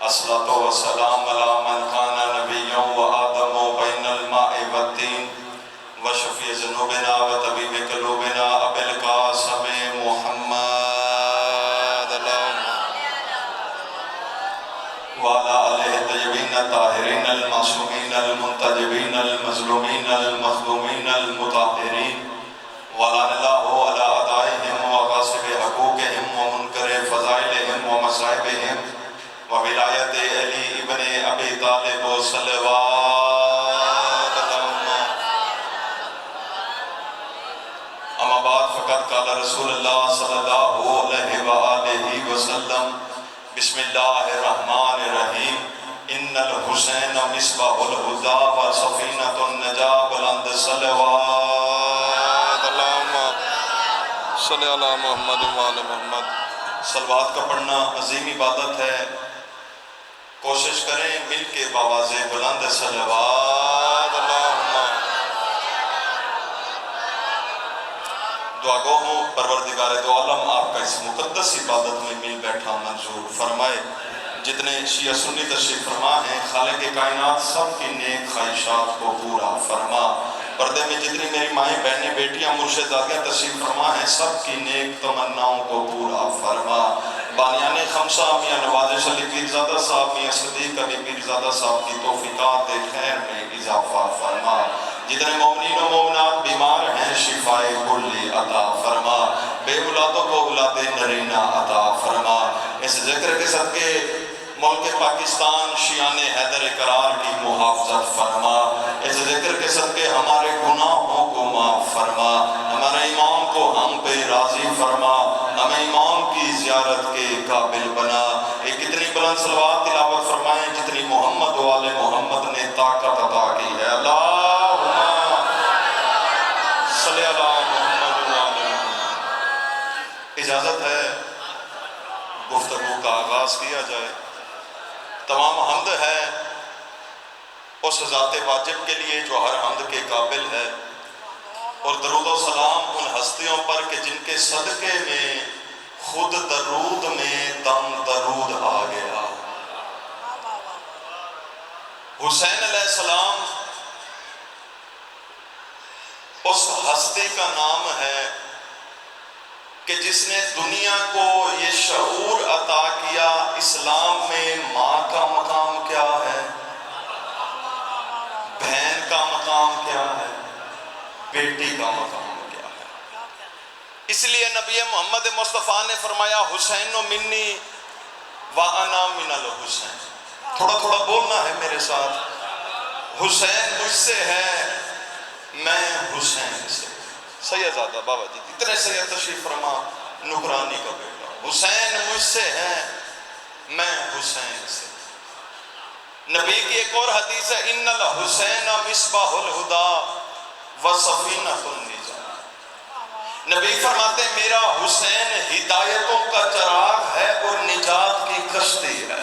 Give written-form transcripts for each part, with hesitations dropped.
الصلاۃ والسلام علی من کان نبیا و آدم بین الماء والطین و شفیع ذنوبنا و طبیب قلوبنا ابی القاسم محمد وعلی آلہ الطیبین الطاہرین المعصومین المنتجبین المظلومین المخدومین المطہرین ولعن اللہ علی اعدائہم وغاصب حقوقہم ومنکر فضائلہم ومصائبہم وولایت علی ابن ابی طالب صلوات اللہم اما بعد فقط قال رسول اللہ صلی اللہ علیہ وآلہ وسلم بسم اللہ الرحمن الرحیم ان الحسین مصباح الہدی و سفینۃ النجاة بلند صلوات اللہم صلی علی محمد وآل محمد۔ صلوات کا پڑھنا عظیم عبادت ہے، کوشش کریں مل کے بآواز بلند صلوات اللہم۔ دعا گو ہوں پروردگار دو عالم آپ کا اس مقدس عبادت میں مل بیٹھا منظور فرمائے۔ جتنے شیعہ سنی تشریف فرما ہیں خالق کائنات سب کی نیک خواہشات کو پورا فرما۔ پردے میں جتنی میری مائیں بہنیں بیٹیاں مرشدزادیاں تشریف فرما ہیں سب کی نیک تمناؤں کو پورا فرما۔ بانیان خمسہ میاں نواز علی پیرزادہ صاحب، میاں صدیق علی پیرزادہ صاحب کی توفیقات خیر میں اضافہ فرما۔ جتنے مومنین و مومنات بیمار ہیں شفائے کلی عطا فرما، بے اولادوں کو اولاد نرینہ عطا فرما۔ اس ذکر کے صدقے ملک پاکستان شیعان حیدر قرار کی محافظت فرما۔ اس ذکر کے صدقے ہمارے گناہوں کو معاف فرما، ہمارے امام کو ہم پہ راضی فرما، ہمیں امام کی زیارت کے قابل بنا۔ ایک کتنی بلند صلوات تلاوت فرمائیں جتنی محمد و آل محمد نے طاقت عطا کی ہے۔ اللہم صلی علی محمد و آل محمد۔ اجازت ہے گفتگو کا آغاز کیا جائے۔ تمام حمد ہے اس ذات واجب کے لیے جو ہر حمد کے قابل ہے، اور درود و سلام ان ہستیوں پر کہ جن کے صدقے میں خود درود میں دم درود آ گیا۔ حسین علیہ السلام اس ہستی کا نام ہے کہ جس نے دنیا کو یہ شعور عطا کیا اسلام میں ماں کا مقام کیا ہے، بہن کا مقام کیا ہے، بیٹی کا مقام کیا ہے۔ اس لیے نبی محمد مصطفیٰ نے فرمایا حسین منی وانا من الحسین۔ تھوڑا تھوڑا بولنا ہے میرے ساتھ، حسین مجھ سے ہے میں حسین سے۔ سیدزادہ بابا جی اتنے سید تشریف فرما نکرانی کا بیٹا، حسین مجھ سے ہے میں حسین سے۔ نبی کی ایک اور حدیث ہے ان الحسین مصباح الہدی و سفینۃ النجاة۔ نبی فرماتے ہیں میرا حسین ہدایتوں کا چراغ ہے اور نجات کی کشتی ہے۔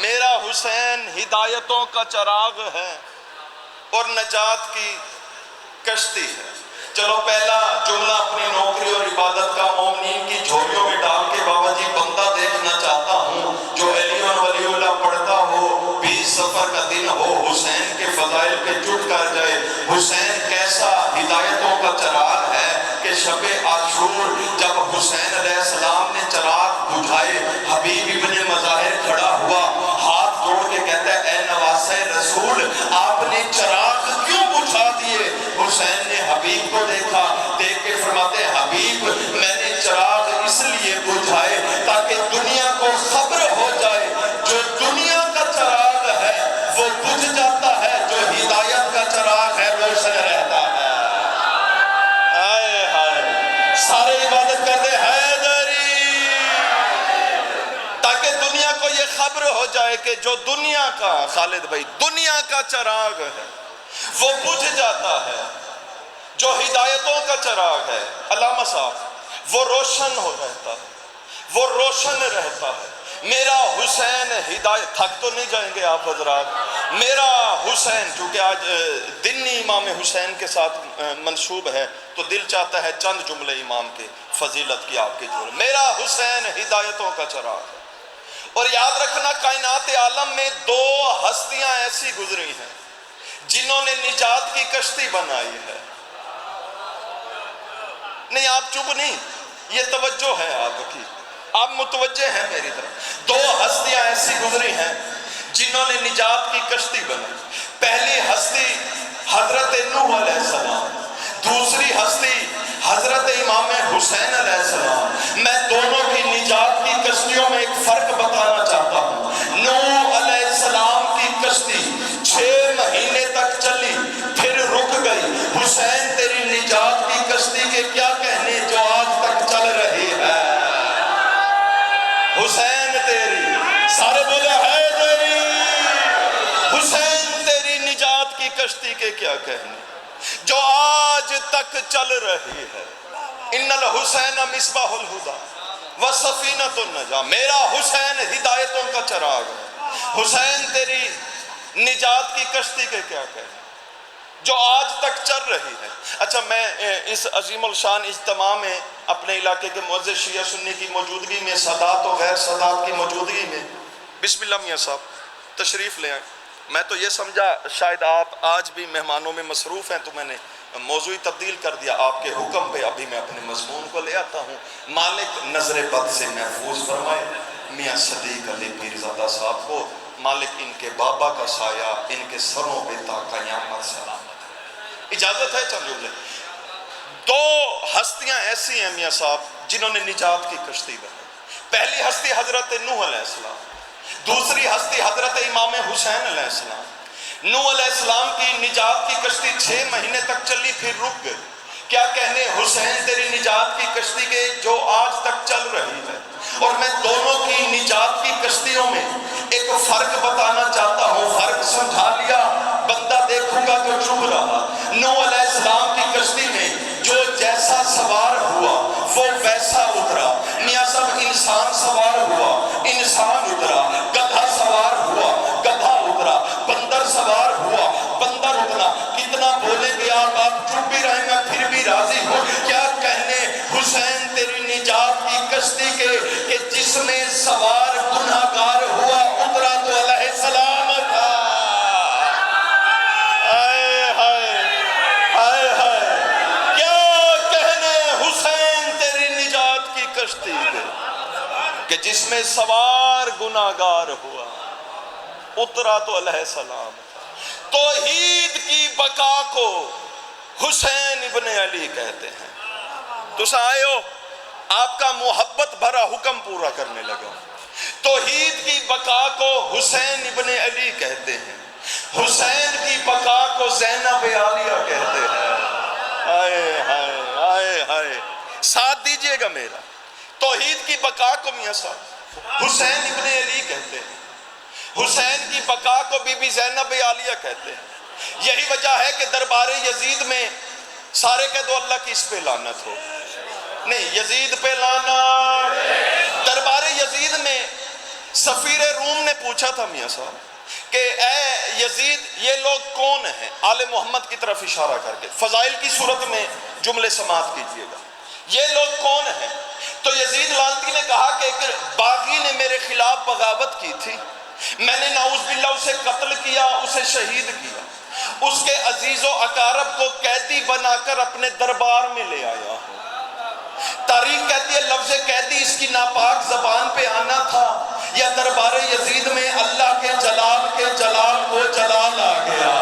میرا حسین ہدایتوں کا چراغ ہے اور نجات کی کشتی ہے۔ چلو پہلا جملہ اپنی نوکری اور عبادت کا مومنین کی جھولیوں میں ڈال کے بابا جی بندہ دیکھنا چاہتا ہوں جو علی ولی اللہ پڑھتا ہو، 20 سفر کا دن ہو، حسین کے فضائل پہ جٹ کر جائے۔ حسین کیسا ہدایتوں کا چراغ ہے کہ شب عاشور جب حسین علیہ السلام نے چراغ بجھائے، حبیب ابن مظاہر کھڑا ہوا ہاتھ جوڑ کے کہتا ہے اے نواسہ رسول آپ نے چراغ کیوں بجھا دیے؟ حسین نے حبیب کو دیکھا، دیکھ کے فرماتے ہیں حبیب میں نے چراغ اس لیے بجھائے تاکہ دنیا کو خبر ہو جائے جو دنیا کا چراغ ہے وہ بجھ جاتا ہے، جو ہدایت کا چراغ ہے روشن رہتا ہے۔ ہائے ہائے سارے عبادت کرتے حیدری، تاکہ دنیا کو یہ خبر ہو جائے کہ جو دنیا کا، خالد بھائی دنیا کا چراغ ہے وہ بجھ جاتا ہے، جو ہدایتوں کا چراغ ہے علامہ صاحب وہ روشن ہو رہتا ہے، وہ روشن رہتا ہے۔ میرا حسین ہدایت، تھک تو نہیں جائیں گے آپ حضرات؟ میرا حسین، چونکہ آج دن امام حسین کے ساتھ منسوب ہے تو دل چاہتا ہے چند جملے امام کے۔ فضیلت کی آپ کے جھول. میرا حسین ہدایتوں کا چراغ ہے. اور یاد رکھنا کائنات عالم میں دو ہستیاں ایسی گزری ہیں جنہوں نے نجات کی کشتی بنائی ہے. نہیں آپ چپ نہیں, یہ توجہ ہے آپ کی, آپ متوجہ ہیں میری طرف. دو ہستیاں ایسی گزری ہیں جنہوں نے نجات کی کشتی بنائی. پہلی ہستی حضرت نوح علیہ السلام, دوسری ہستی حضرت امام حسین علیہ السلام. میں دونوں کی نجات کی کشتیوں میں ایک فرق بتانا چاہتا ہوں. نوح علیہ السلام کی کشتی 6 مہینے تک چلی پھر رک گئی. حسین تیری نجات کی کشتی کے کیا کہنے جو آج تک چل رہی ہے. حسین تیری, سارے بولے ہے تیری, حسین تیری نجات کی کشتی کے کیا کہنے جو آج تک چل رہی ہے. ان الحسین مصباح الہدی وسفینۃ النجاۃ. میرا حسین ہدایتوں کا چراغ ہے. حسین تیری نجات کی کشتی کے کیا کہنے جو آج تک چل رہی ہے. اچھا, میں اس عظیم الشان اجتماع میں اپنے علاقے کے معزز شیعہ سنی کی موجودگی میں, سادات و غیر سادات کی موجودگی میں, بسم اللہ میاں صاحب تشریف لے آئیں. میں تو یہ سمجھا شاید آپ آج بھی مہمانوں میں مصروف ہیں تو میں نے موضوع تبدیل کر دیا آپ کے حکم پہ. ابھی میں اپنے مضمون کو لے آتا ہوں. مالک نظر بد سے محفوظ فرمائے میاں صدیق علی پیرزادہ صاحب کو. مالک ان کے بابا کا سایہ ان کے سروں پہ تا قیامت سلامت. اجازت ہے چند جملے. دو ہستیاں ایسی ہیں میاں صاحب جنہوں نے نجات کی کشتی بنائی. پہلی ہستی حضرت نوح علیہ السلام, دوسری ہستی حضرت امام حسین علیہ السلام. نوح علیہ السلام کی نجات کی کشتی 6 مہینے تک چلی پھر رک گئی. کیا کہنے حسین تیری نجات کی کشتی کے جو آج تک چل رہی ہے. اور میں دونوں کی نجات کی کشتیوں میں ایک فرق بتانا چاہتا ہوں. فرق سمجھا لیا بندہ دیکھوں گا تو چپ رہا. نوح علیہ السلام کی کشتی میں جو جیسا سوار ہوا وہ ویسا اترا. میاں صاحب انسان سوار ہوا انسان اترا, گدھا سوار ہوا گدھا اترا, بندر سوار ہوا بندر اترا. کتنا بولیں گے آپ چپ بھی رہیں, میں پھر بھی راضی ہوں. کیا کہنے حسین تیری نجات کی کشتی کے کہ جس میں سوار گناہگار ہوا اترا تو علیہ السلام تھا. آئے ہائے آئے ہائے, کیا کہنے حسین تیری نجات کی کشتی کے کہ جس میں سوار گناہگار ہوا اترا تو علیہ السلام. توحید کی بقا کو حسین ابن علی کہتے ہیں. تو آئے ہو آپ کا محبت بھرا حکم پورا کرنے لگا. توحید کی بقا کو حسین ابن علی کہتے ہیں. حسین کی بقا کو زینب عالیہ کہتے ہیں. آئے ہائے آئے ہائے, ساتھ دیجئے گا میرا. توحید کی بقا کو میاں صاحب حسین ابن علی کہتے ہیں. حسین کی بقا کو بی بی زینب عالیہ کہتے ہیں. یہی وجہ ہے کہ دربار یزید میں سارے کہہ دو اللہ کی اس پہ لعنت ہو. نہیں, یزید پہ لعنت. دربار یزید میں سفیر روم نے پوچھا تھا میاں صاحب کہ اے یزید یہ لوگ کون ہیں, آل محمد کی طرف اشارہ کر کے. فضائل کی صورت میں جملے سماعت کیجئے گا. یہ لوگ کون ہیں؟ تو یزید لعنتی نے کہا کہ ایک باغی نے میرے خلاف بغاوت کی تھی, میں نے نعوذ باللہ اسے قتل کیا, اسے شہید کیا. اس کے عزیز و اقارب کو قیدی بنا کر اپنے دربار میں لے آیا ہوں. تاریخ کہتی ہے لفظ قیدی اس کی ناپاک زبان پہ آنا تھا یا دربار یزید میں اللہ کے جلال کو جلال آ گیا.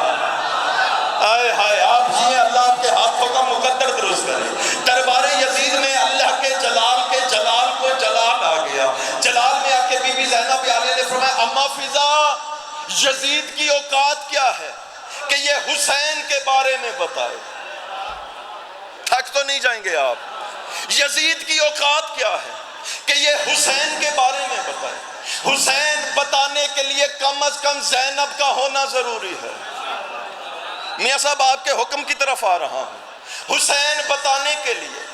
آئے ہائے, آپ جی اللہ آپ کے ہاتھوں کا مقدر درست کرے. دربار یزید میں اللہ کے جلال کو جلال آ گیا. جلال میں آ کے بی بی زینب عالیہ نے فرمایا اما فضا یزید کی اوقات کیا ہے کہ یہ حسین کے بارے میں بتائے. تھک تو نہیں جائیں گے آپ. یزید کی اوقات کیا ہے کہ یہ حسین کے بارے میں بتائے. حسین بتانے کے لیے کم از کم زینب کا ہونا ضروری ہے. میاں صاحب آپ کے حکم کی طرف آ رہا ہوں. حسین بتانے کے لیے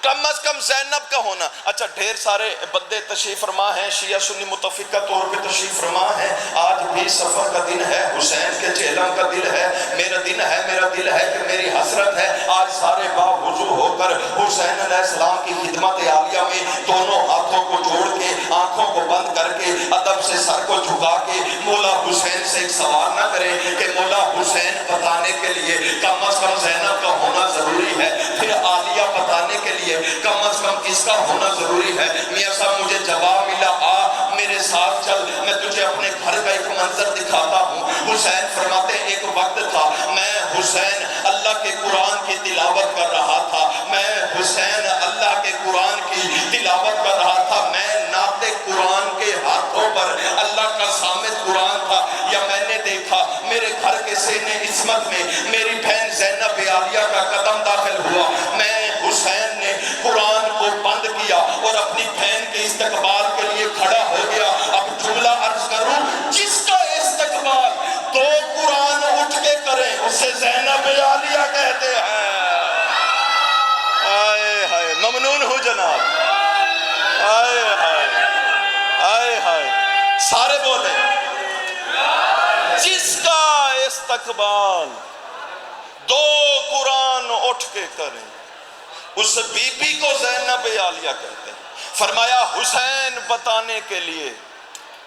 کم از کم زینب کا ہونا. اچھا ڈھیر سارے بندے تشریف فرما ہیں, شیعہ سنی متفقہ طور پہ تشریف فرما ہیں. آج بھی سفر کا دن ہے, حسین کے چہلم کا دل ہے, میرا دن ہے, میرا دل ہے کہ میری حسرت ہے. آج سارے باوضو ہو کر حسین علیہ السلام کی خدمت عالیہ میں دونوں ہاتھوں کو جوڑ کے, آنکھوں کو بند کر کے, ادب سے سر کو جھکا کے مولا حسین سے ایک سوال نہ کریں کہ مولا حسین بتانے کے لیے کم از کم زینب کا ہونا ضروری ہے, پھر عالیہ بتانے کے لیے کم از کم کس کا ہونا ضروری ہے. میاں صاحب مجھے جواب ملا, آ میرے ساتھ چل, میں تجھے اپنے گھر کا ایک منظر دکھاتا ہوں. حسین فرماتے ہیں ایک وقت تھا میں حسین اللہ کے قرآن کی تلاوت کر رہا تھا, میں حسین اللہ کے قرآن کی تلاوت کر رہا تھا, میں نعت قرآن کے ہاتھوں پر اللہ کا صامت قرآن تھا, یا میں نے دیکھا میرے گھر کے سینے عصمت میں میری بہن زینب عالیہ کا قدم داخل ہوا. میں حسین نے قرآن کو بند کیا اور اپنی بہن کے استقبال کے لیے کھڑا ہو گیا. اب جملہ عرض کروں, جس کا استقبال دو قرآن اٹھ کے کریں اسے زینب عالیہ کہتے ہیں. آئے ہائے, ممنون ہو جناب, آئے ہائے, آئے ہائے, سارے بولے جس کا استقبال دو قرآن اٹھ کے کریں اس بی بی کو زینب عالیہ کہتے ہیں. فرمایا حسین بتانے کے لیے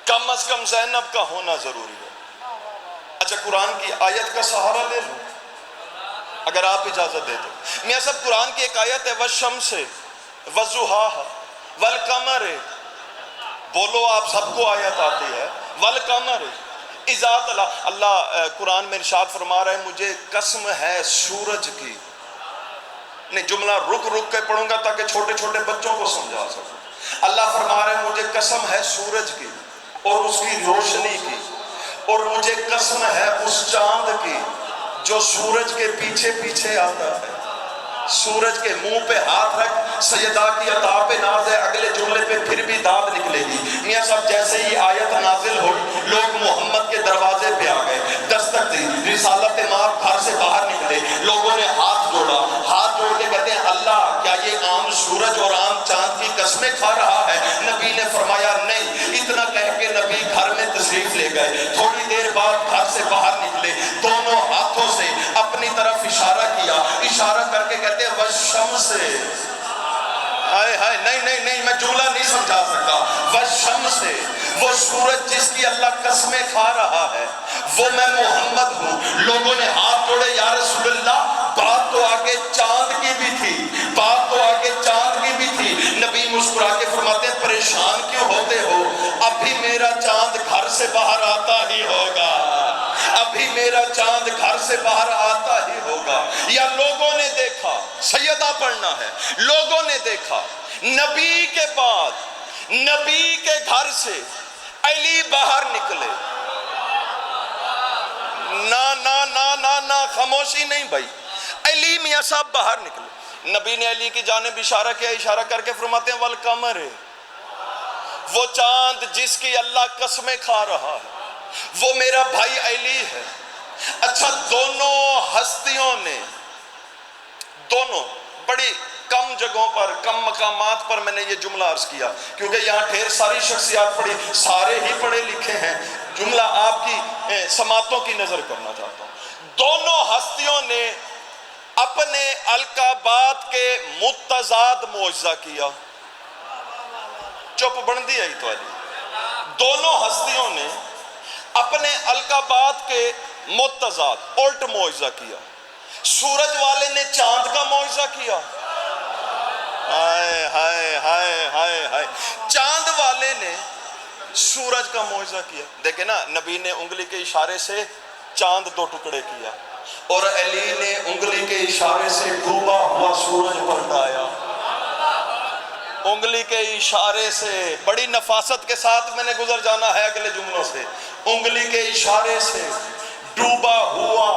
کم از کم زینب کا ہونا ضروری ہے. اچھا قرآن کی آیت کا سہارا لے لوں اگر آپ اجازت دے دو. میاں صاحب قرآن کی ایک آیت ہے والشمس والضحاها والقمر, بولو آپ سب کو آیت آتی ہے, والقمر اذا طلع. اللہ قرآن میں ارشاد فرما رہا ہے مجھے قسم ہے سورج کی, نہیں جملہ رک رک کے پڑھوں گا تاکہ چھوٹے چھوٹے بچوں کو سمجھا سکوں. اللہ فرما رہے ہیں مجھے قسم ہے سورج کی اور اس کی روشنی کی, اور مجھے قسم ہے اس چاند کی جو سورج کے پیچھے پیچھے آتا ہے. سورج کے منہ پہ ہاتھ رکھ, سیدہ کی عطا پہ ناز ہے, اگلے جملے پہ پھر بھی داد نکلے گی. میاں صاحب جیسے ہی آیت نازل ہوئی لوگ محمد کے دروازے پہ آ گئے, دستک دی, رسالت ماب گھر سے باہر نکلے, لوگوں نے ہاتھ جوڑا, ہاتھ جوڑ کے کہتے ہیں اللہ کیا یہ عام سورج اور عام چاند کی قسمیں کھا رہا ہے؟ نبی نے فرمایا نہیں. اتنا کہہ کے نبی گھر میں تشریف لے گئے. تھوڑی دیر بعد گھر سے باہر نکلے, دونوں ہاتھوں سے اپنی طرف اشارہ کیا, اشارہ کر کے کہتے ہیں والشمس, آئے ہائے, نہیں نہیں نہیں میں جملہ نہیں سمجھا سکتا. والشمس, وہ سورج جس کی اللہ قسمیں کھا رہا ہے وہ میں محمد ہوں. لوگوں نے ہاتھ جوڑے, یا رسول اللہ بات تو آگے چاند کی بھی تھی, بات تو آگے چاند کی بھی تھی. نبی مسکرا کے فرماتے ہیں پریشان کیوں ہوتے ہو, ابھی میرا چاند گھر سے باہر آتا ہی ہوگا, ابھی میرا چاند گھر سے باہر آتا ہی ہوگا. یا لوگوں نے دیکھا, سیدہ پڑھنا ہے, لوگوں نے دیکھا نبی کے بعد نبی کے گھر سے علی باہر نکلے. نا خاموشی نہیں بھائی, علی میاں صاحب باہر نکلے. نبی نے علی کی جانب اشارہ کیا, اشارہ کر کے فرماتے ہیں والقمر, وہ چاند جس کی اللہ قسمیں کھا رہا ہے وہ میرا بھائی علی ہے. اچھا دونوں ہستیوں نے, دونوں بڑی کم جگہوں پر, کم مقامات پر میں نے یہ جملہ عرض کیا کیونکہ یہاں ڈھیر ساری شخصیات پڑھی, سارے ہی پڑھے لکھے ہیں. جملہ آپ کی سماعتوں کی نظر کرنا چاہتا ہوں. دونوں ہستیوں نے اپنے القابات کے متضاد معجزہ کیا. چپ بندی آئی تو علی. دونوں ہستیوں نے اپنے القابات کے متضاد الٹ معجزہ کیا. سورج والے نے چاند کا معجزہ کیا, ہائے ہائے ہائے ہائے ہائے, چاند والے نے سورج کا معجزہ کیا. دیکھیں نا, نبی نے انگلی کے اشارے سے چاند دو ٹکڑے کیا اور علی نے انگلی کے اشارے سے ڈوبا ہوا سورج پلٹایا. انگلی کے اشارے سے, بڑی نفاست کے ساتھ میں نے گزر جانا ہے اگلے جملوں سے, انگلی کے اشارے سے ڈوبا ہوا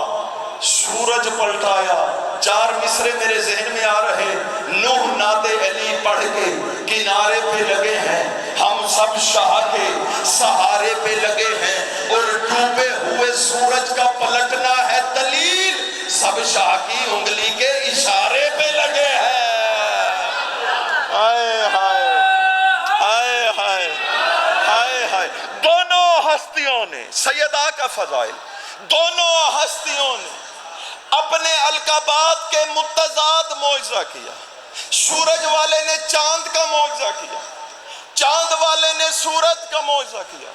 سورج پلٹایا. 4 مصرے میرے ذہن میں آ رہے, نوح نعت علی پڑھ کے کنارے پہ لگے ہیں, ہم سب شاہ کے سہارے پہ لگے ہیں, اور ڈوبے ہوئے سورج کا پلٹنا ہے دلیل, سب شاہ کی انگلی کے اشارے پہ لگے ہیں. ہستیوں نے سیدہ کا فضائل، دونوں ہستیوں نے اپنے القابات کے متضاد معجزہ کیا۔ سورج والے نے چاند کا معجزہ کیا، چاند والے نے سورج کا معجزہ کیا۔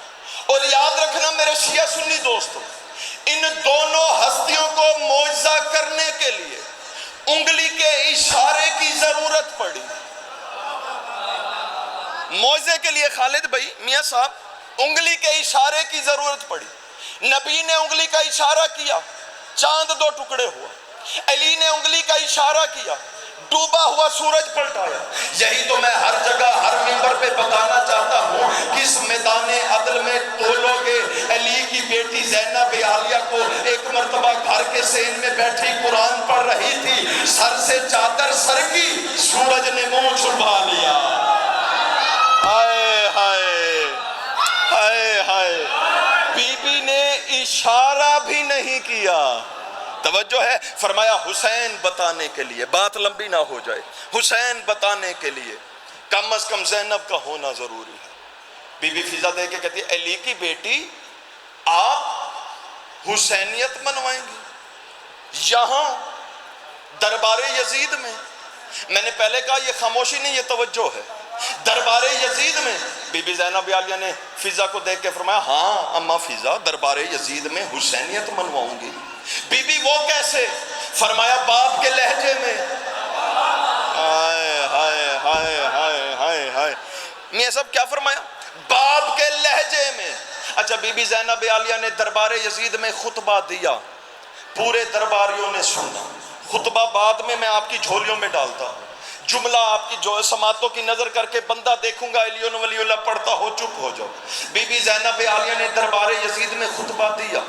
اور یاد رکھنا میرے شیعہ سنی دوستوں، ان دونوں ہستیوں کو معجزہ کرنے کے لیے انگلی کے اشارے کی ضرورت پڑی۔ معجزے کے لیے خالد بھائی میاں صاحب انگلی کے اشارے کی ضرورت پڑی۔ نبی نے انگلی کا اشارہ کیا، چاند دو ٹکڑے ہوا۔ علی نے انگلی کا اشارہ کیا، ڈوبا ہوا سورج پلٹایا۔ یہی تو میں ہر جگہ ہر منبر پہ بتانا چاہتا ہوں، کس میدان عدل میں تولو گے؟ علی کی بیٹی زینب عالیہ کو ایک مرتبہ گھر کے سین میں بیٹھی قرآن پڑھ رہی تھی، سر سے چادر سرکی، سورج نے منہ چھپا لیا۔ ہائے ہائے ہائے ہائے، بی بی نے اشارہ بھی نہیں کیا۔ توجہ ہے، فرمایا حسین بتانے کے لیے، بات لمبی نہ ہو جائے، حسین بتانے کے لیے کم از کم زینب کا ہونا ضروری ہے۔ بی بی فضا دے کے کہتی ہے علی کی بیٹی آپ حسینیت منوائیں گی یہاں دربار یزید میں؟ میں نے پہلے کہا یہ خاموشی نہیں، یہ توجہ ہے۔ دربار یزید میں بی بی زینب عالیہ نے فضا کو دیکھ کے فرمایا ہاں اماں فضا دربار یزید میں حسینیت منواؤں گی۔ بی بی وہ کیسے؟ فرمایا باپ کے لہجے میں۔ ہائے ہائے ہائے ہائے ہائے ہائے، میاں صاحب کیا فرمایا؟ باپ کے لہجے میں۔ اچھا بی بی زینب عالیہ نے دربار یزید میں خطبہ دیا، پورے درباریوں نے سنا۔ خطبہ بعد میں آپ کی جھولیوں میں ڈالتا ہوں، جملہ آپ کی جو سماعتوں کی نظر کر کے بندہ دیکھوں گا علی ولی اللہ پڑھتا ہو چپ ہو جاؤ۔ بی بی زینب عالیہ نے دربار یزید میں خطبہ دیا،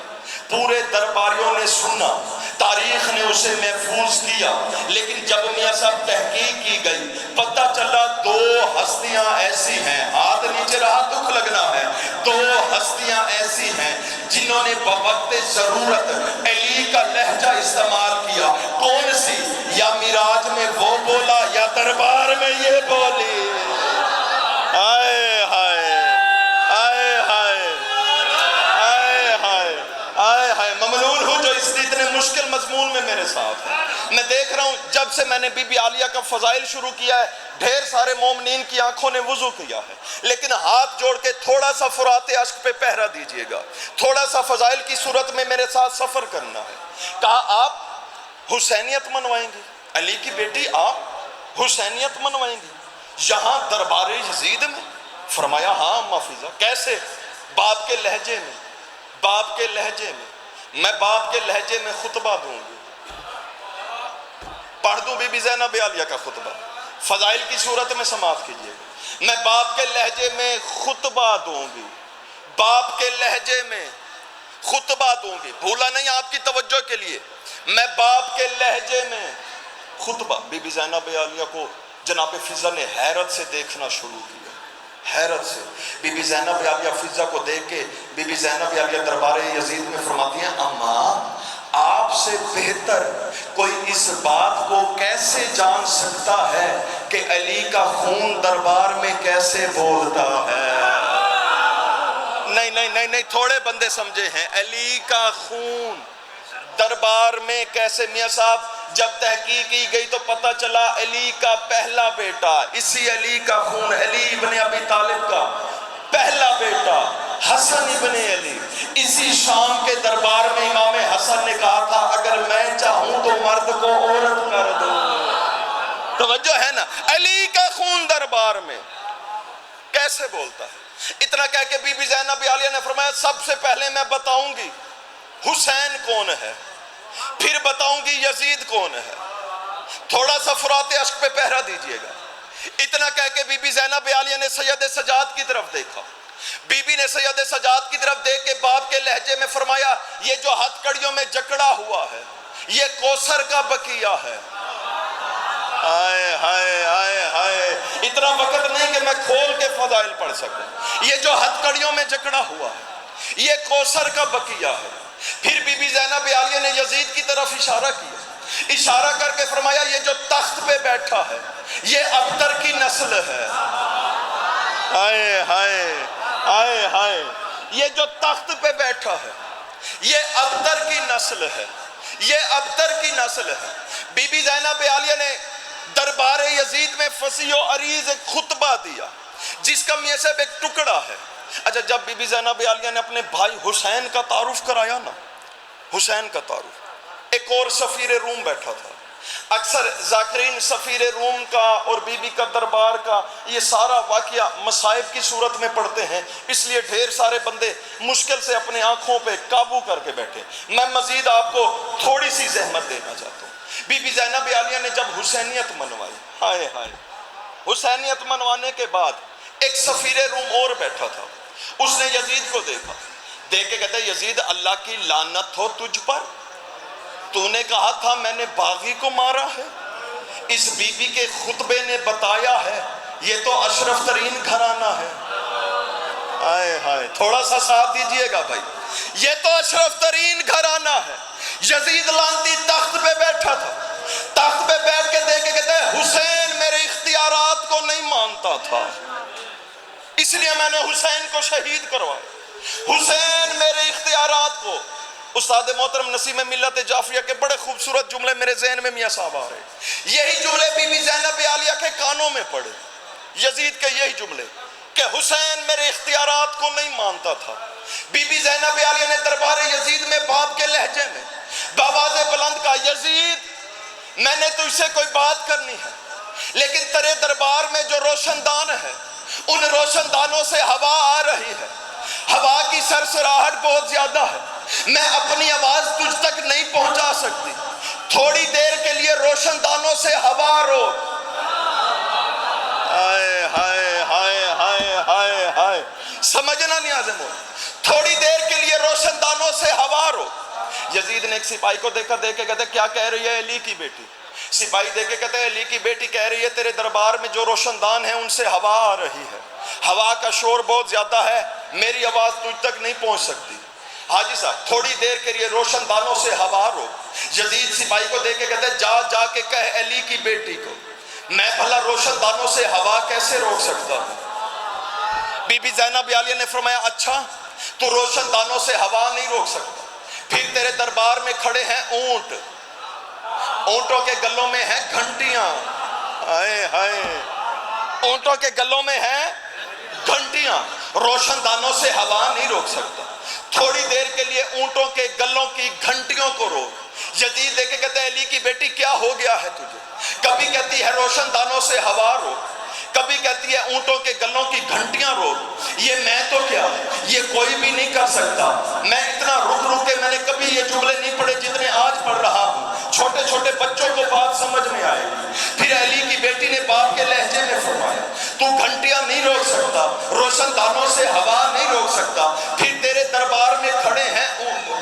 پورے درباریوں نے سنا، تاریخ نے اسے محفوظ کیا۔ لیکن جب میاں صاحب تحقیق کی گئی پتہ چلا دو ہستیاں ایسی ہیں، ہاتھ نیچے رہا دکھ لگنا ہے، دو ہستیاں ایسی ہیں جنہوں نے بوقت ضرورت علی کا لہجہ استعمال کیا۔ کون سی؟ یا معراج میں وہ بولا یا دربار میں یہ بولی۔ آئے ہائے آئے ہائے آئے ہائے آئے ہائے، ممنون ہوں جو اس اتنے مشکل مضمون میں میرے ساتھ ہے۔ میں دیکھ رہا ہوں جب سے میں نے بی بی عالیہ کا فضائل شروع کیا ہے ڈھیر سارے مومنین کی آنکھوں نے وضو کیا ہے، لیکن ہاتھ جوڑ کے تھوڑا سا فرات اشک پہ پہرا دیجئے گا، تھوڑا سا فضائل کی صورت میں میرے ساتھ سفر کرنا ہے۔ کہا آپ حسینیت منوائیں گی، علی کی بیٹی آپ حسینیت منوائیں گی یہاں دربار یزید میں؟ فرمایا ہاں اماں فضا۔ کیسے؟ باپ کے لہجے میں، باپ کے لہجے میں۔ میں باپ کے لہجے میں خطبہ دوں گی، پڑھ دوں بی بی زینب عالیہ کا خطبہ، فضائل کی صورت میں سماعت کیجئے گا۔ میں باپ کے لہجے میں خطبہ دوں گی، باپ کے لہجے میں خطبہ دوں گی، بھولا نہیں آپ کی توجہ کے لیے، میں باپ کے لہجے میں خطبہ۔ بی بی زینب عالیہ کو جناب فضا نے حیرت سے دیکھنا شروع کیا، حیرت سے۔ بی بی زینب عالیہ فضا کو دیکھ کے بی بی زینب عالیہ دربار یزید میں فرماتی ہیں اماں آپ سے بہتر کوئی اس بات کو کیسے جان سکتا ہے کہ علی کا خون دربار میں کیسے بولتا ہے؟ نہیں نہیں نہیں نہیں، تھوڑے بندے سمجھے ہیں، علی کا خون دربار میں کیسے؟ میاں صاحب جب تحقیق کی گئی تو پتہ چلا علی کا پہلا بیٹا، اسی علی کا خون، علی ابن ابی طالب کا پہلا بیٹا حسن ابن علی، اسی شام کے دربار میں امام حسن نے کہا تھا اگر میں چاہوں تو مرد کو عورت کر دوں۔ توجہ ہے نا، علی کا خون دربار میں کیسے بولتا ہے؟ اتنا کہہ کے بی بی زینب عالیہ نے فرمایا سب سے پہلے میں بتاؤں گی حسین کون ہے، پھر بتاؤں گی یزید کون ہے۔ تھوڑا سا فرات اشک پہ پہرا دیجئے گا۔ اتنا کہہ کے بی بی زینب عالیہ نے سید سجاد کی طرف دیکھا، بی بی نے سید سجاد کی طرف دیکھ کے باپ کے لہجے میں فرمایا یہ جو ہتھ کڑیوں میں جکڑا ہوا ہے یہ کوثر کا بقیہ ہے۔ آئے ہائے آئے ہائے، اتنا وقت نہیں کہ میں کھول کے فضائل پڑھ سکوں۔ یہ جو ہتھ کڑیوں میں جکڑا ہوا ہے یہ کوثر کا بقیہ ہے۔ پھر بی بی زینب عالیہ نے یزید کی طرف اشارہ کیا، اشارہ کر کے فرمایا یہ جو تخت پہ بیٹھا ہے یہ ابتر کی نسل ہے۔ آئے ہائے آئے ہائے یہ جو تخت پہ بیٹھا ہے یہ ابتر کی نسل ہے، یہ ابتر کی نسل ہے۔ بی بی زینب عالیہ نے دربار یزید میں فصیح و عریض ایک خطبہ دیا جس کا میسب ایک ٹکڑا ہے۔ اچھا، جب بی بی زینب عالیہ نے اپنے بھائی حسین کا تعارف کرایا نا، حسین کا تعارف، ایک اور سفیر روم بیٹھا تھا۔ اکثر ذاکرین سفیر روم کا اور بی بی کا دربار کا یہ سارا واقعہ مصائب کی صورت میں پڑھتے ہیں، اس لیے ڈھیر سارے بندے مشکل سے اپنے آنکھوں پہ قابو کر کے بیٹھے۔ میں مزید آپ کو تھوڑی سی زحمت دینا چاہتا ہوں۔ بی بی زینب عالیہ نے جب حسینیت منوائی، ہائے ہائے، حسینیت منوانے کے بعد ایک سفیر روم اور بیٹھا تھا، اس نے یزید کو دیکھا، دیکھ کے کہتا ہے یزید اللہ کی لعنت ہو تجھ پر، تو نے کہا تھا میں نے باغی کو مارا ہے۔ اس بی بی کے خطبے نے بتایا ہے یہ تو اشرف ترین گھرانہ ہے۔ آئے ہائے، تھوڑا سا ساتھ دیجئے گا بھائی، یہ تو اشرف ترین گھرانہ ہے۔ یزید لعنتی تخت پہ بیٹھا تھا، تخت پہ بیٹھ کے دیکھ کے کہتا ہے حسین میرے اختیارات کو نہیں مانتا تھا، اس لیے میں نے حسین کو شہید کروایا۔ حسین میرے اختیارات کو۔ استاد محترم نسیم ملت جعفریہ کے بڑے خوبصورت جملے میرے ذہن میں میاں صاحب آ رہے، یہی جملے بی بی زینب عالیہ کے کانوں میں پڑے، یزید کے یہی جملے کہ حسین میرے اختیارات کو نہیں مانتا تھا۔ بی بی زینب عالیہ نے دربار یزید میں باپ کے لہجے میں بآواز بلند کہا یزید میں نے تجھ سے کوئی بات کرنی ہے، لیکن تیرے دربار میں جو روشن دان ہے ان روشن دانوں سے ہوا آ رہی ہے، ہوا کی سرسراہٹ بہت زیادہ ہے، میں اپنی آواز تجھ تک نہیں پہنچا سکتی، تھوڑی دیر کے لیے روشن دانوں سے ہوا روک۔ ہائے ہائے ہائے ہائے ہائے ہائے، سمجھنا نیاز ہے، تھوڑی دیر کے لیے روشن دانوں سے ہوا روک۔ یزید نے ایک سپاہی کو دیکھا، دیکھ کے کہتے کیا کہہ رہی ہے علی کی بیٹی؟ سپاہی دیکھ کے کہتے ہیں علی کی بیٹی کہہ رہی ہے تیرے دربار میں جو روشن دان ہیں ان سے ہوا آ رہی ہے، ہوا کا شور بہت زیادہ ہے، میری آواز تجھ تک نہیں پہنچ سکتی۔ حاجی صاحب تھوڑی دیر کے لیے روشن دانوں سے ہوا روک۔ یزید سپاہی کو دیکھ کے کہتے ہیں جا جا کے کہہ علی کی بیٹی کو میں بھلا روشن دانوں سے ہوا کیسے روک سکتا ہوں؟ بی بی زینب عالیہ نے فرمایا اچھا تو روشن دانوں سے ہوا نہیں روک سکتا، پھر تیرے دربار میں کھڑے ہیں اونٹ، اونٹوں کے گلوں میں ہیں گھنٹیاں، ہائے ہائے، اونٹوں کے گلوں میں ہیں گھنٹیاں، روشن دانوں سے ہوا نہیں روک سکتا، تھوڑی دیر کے لیے اونٹوں کے گلوں کی گھنٹیوں کو روک۔ یزید دیکھ کے کہتے ہیں علی کی بیٹی کیا ہو گیا ہے تجھے؟ کبھی کہتی ہے روشن دانوں سے ہوا روک، کبھی کہتی ہے اونٹوں کے گلوں کی گھنٹیاں روک۔ یہ میں تو کیا، یہ کوئی بھی نہیں کر سکتا، میں اتنا رک رک کے میں نے کبھی یہ جملے نہیں پڑھے جتنے آج پڑھ رہا ہوں، چھوٹے چھوٹے بچوں کو بات سمجھ میں آئے گی۔ پھر علی کی بیٹی نے باپ کے لہجے میں فرمایا تو گھنٹیاں نہیں روک سکتا، روشن دانوں سے ہوا نہیں روک سکتا، پھر تیرے دربار میں کھڑے ہیں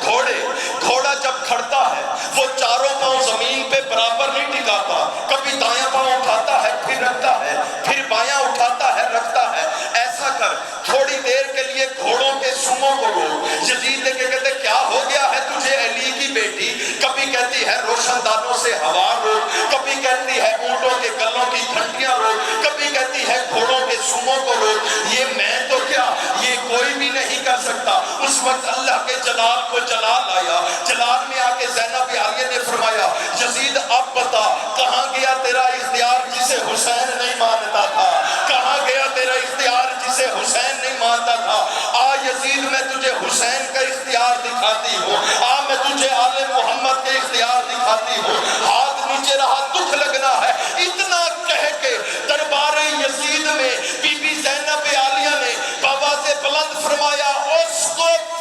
گھوڑے، گھوڑا جب کھڑتا ہے وہ چاروں پاؤں زمین پہ برابر نہیں ٹکاتا، کبھی دایاں پاؤں اٹھاتا ہے پھر رکھتا ہے، پھر بایاں اٹھاتا ہے رکھتا ہے، ایسا کر تھوڑی دیر کے لیے گھوڑوں کے سموں کو روک۔ یزید دیکھ کے کہتے کیا ہو گیا ہے تجھے علی کی بیٹی؟ کبھی کہتی ہے روشن دانوں سے ہوا روک، کبھی کہتی ہے اونٹوں کے گلوں کی گھنٹیاں روک، کبھی کہتی ہے گھوڑوں کے سموں کو روک۔ یہ میں تو کیا، یہ کوئی بھی نہیں کر سکتا۔ اس وقت اللہ کے جلال کو جلال آیا، جلال میں آ کے زینب عالیہ نے فرمایا یزید اب بتا کہاں گیا تیرا اختیار جسے حسین نہیں مانتا تھا، کہاں گیا تیرا اختیار جسے حسین نہیں مانتا تھا؟ آ یزید میں تجھے حسین کا اختیار دکھاتی ہوں، آ میں تجھے آل محمد کے اختیار دکھاتی ہوں، ہاتھ نیچے رہا دکھ لگنا ہے۔ اتنا کہہ کے دربار یزید میں بی بی زینب عالیہ نے بآواز بلند فرمایا اسکت،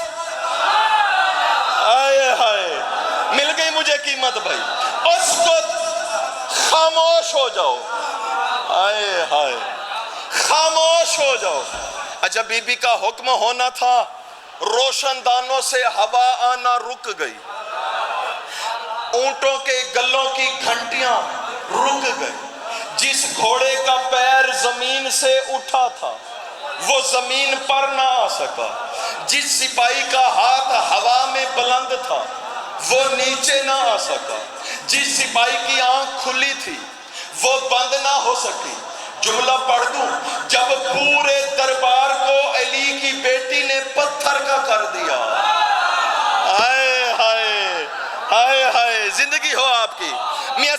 آئے ہائے مل گئی مجھے قیمت بھائی، اسکت خاموش ہو جاؤ، آئے ہائے خاموش ہو جاؤ۔ اچھا بی بی کا حکم ہونا تھا، روشن دانوں سے ہوا آنا رک گئی، اونٹوں کے گلوں کی گھنٹیاں رک گئی، جس گھوڑے کا پیر زمین سے اٹھا تھا وہ زمین پر نہ آ سکا، جس سپاہی کا ہاتھ ہوا میں بلند تھا وہ نیچے نہ آ سکا، جس سپاہی کی آنکھ کھلی تھی وہ بند نہ ہو سکی۔ جملہ پڑھ دوں، جب پورے دربار کو علی کی بیٹی نے پتھر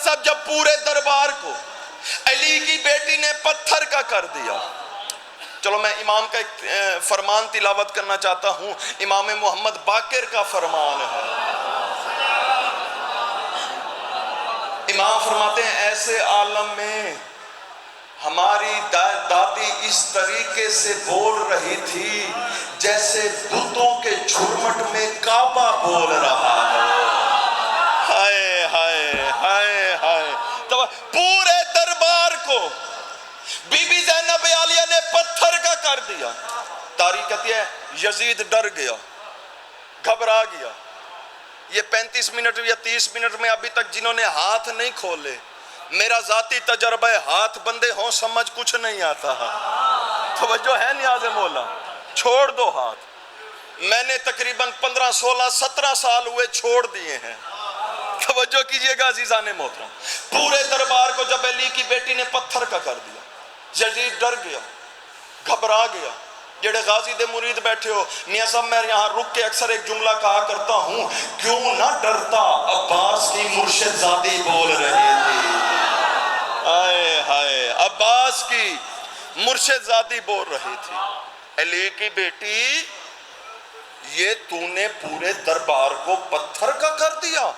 صاحب جب پورے دربار کو علی کی بیٹی نے پتھر کا کر دیا، چلو میں امام کا ایک فرمان تلاوت کرنا چاہتا ہوں، امام محمد باقر کا فرمان ہے۔ امام فرماتے ہیں ایسے عالم میں ہماری دادی اس طریقے سے بول رہی تھی جیسے بتوں کے جھرمٹ میں کعبہ بول رہا ہے۔ ہائے ہائے ہائے ہائے، تو پورے دربار کو بی بی زینب عالیہ نے پتھر کا کر دیا۔ تاریخ کہتی ہے یزید ڈر گیا، گھبرا گیا۔ یہ 35 منٹ یا 30 منٹ میں ابھی تک جنہوں نے ہاتھ نہیں کھولے، میرا ذاتی تجربہ ہے، ہاتھ بندے ہوں سمجھ کچھ نہیں آتا۔ توجہ ہے نیاز مولا، چھوڑ دو ہاتھ۔ میں نے تقریباً 15 16 17 سال ہوئے چھوڑ دیے ہیں۔ توجہ کیجئے گا عزیزان محترم، پورے دربار کو جب علی کی بیٹی نے پتھر کا کر دیا، یزید ڈر گیا، گھبرا گیا۔ جڑے غازی دے مرید بیٹھے ہو، میاں صاحب میں یہاں رک کے اکثر ایک جملہ کہا کرتا ہوں، کیوں نہ ڈرتا عباس کی مرشد زادی بول رہی تھی۔ آئے ہائے، عباس کی مرشد زادی بول رہی تھی، علی کی بیٹی یہ تو نے پورے دربار کو پتھر کا کر دیا۔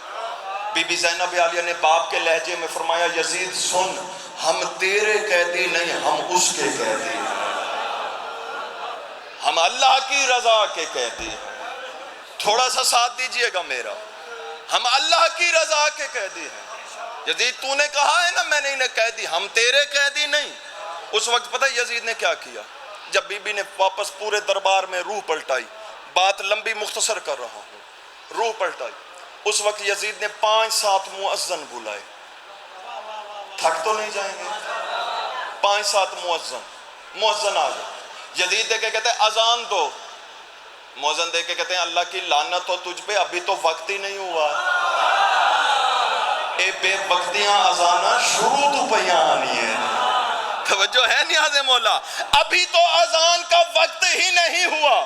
بی بی زینب عالیہ نے باپ کے لہجے میں فرمایا یزید سن، ہم تیرے قیدی نہیں، ہم اس کے قیدی ہیں، ہم اللہ کی رضا کے قیدی ہیں۔ تھوڑا سا ساتھ دیجئے گا میرا، ہم اللہ کی رضا کے قیدی ہیں۔ یزید تو نے کہا ہے نا میں نے انہیں قیدی، ہم تیرے قیدی نہیں۔ اس وقت پتہ یزید نے کیا کیا؟ جب بی بی نے واپس پورے دربار میں روح پلٹائی، بات لمبی مختصر کر رہا ہوں، روح پلٹائی، اس وقت یزید نے 5 7 مؤذن بلائے۔ تھک تو نہیں جائیں گے؟ 5 7 مؤذن آ گئے۔ یزید دے کے کہتے ہیں اذان دو، مؤذن دے کے کہتے ہیں اللہ کی لعنت ہو تجھ پہ، ابھی تو وقت ہی نہیں ہوا۔ اے بے وقتیاں اذانہ شروع تو پیانی ہے۔ توجہ ہے نیاز مولا، ابھی تو اذان کا وقت ہی نہیں ہوا۔